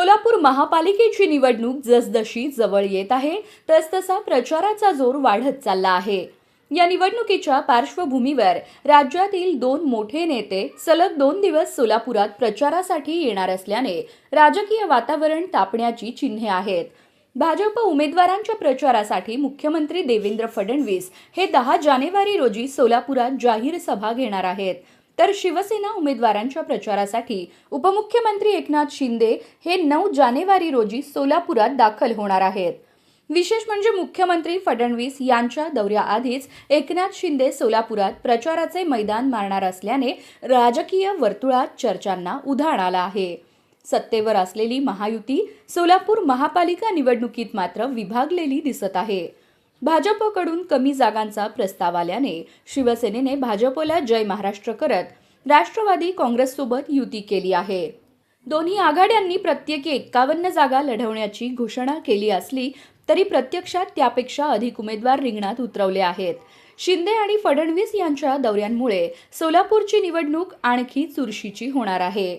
सोलापूर महापालिकेची निवडणूक जसजशी जवळ येत आहे तसतसा प्रचाराचा जोर वाढत चालला आहे। या निवडणुकीच्या पार्श्वभूमीवर राज्यातील दोन मोठे नेते सलग 2 दिवस सोलापुरात प्रचारासाठी येणार असल्याने राजकीय वातावरण तापण्याची चिन्हे आहेत। भाजप उमेदवारांच्या प्रचारासाठी मुख्यमंत्री देवेंद्र फडणवीस हे 10 जानेवारी रोजी सोलापुरात जाहीर सभा घेणार आहेत, तर शिवसेना उमेदवारांच्या प्रचारासाठी उपमुख्यमंत्री एकनाथ शिंदे हे 9 जानेवारी रोजी सोलापुरात दाखल होणार आहेत। विशेष म्हणजे मुख्यमंत्री फडणवीस यांच्या दौऱ्याआधीच एकनाथ शिंदे सोलापुरात प्रचाराचे मैदान मारणार असल्याने राजकीय वर्तुळात चर्चांना उधाण आलं आहे। सत्तेवर असलेली महायुती सोलापूर महापालिका निवडणुकीत मात्र विभागलेली दिसत आहे। भाजपकडून कमी जागांचा प्रस्ताव आल्याने शिवसेनेने भाजपला जय महाराष्ट्र करत राष्ट्रवादी काँग्रेससोबत युती केली आहे। दोन्ही आघाड्यांनी प्रत्येकी 51 जागा लढवण्याची घोषणा केली असली तरी प्रत्यक्षात त्यापेक्षा अधिक उमेदवार रिंगणात उतरवले आहेत। शिंदे आणि फडणवीस यांच्या दौऱ्यांमुळे सोलापूरची निवडणूक आणखी चुरशीची होणार आहे।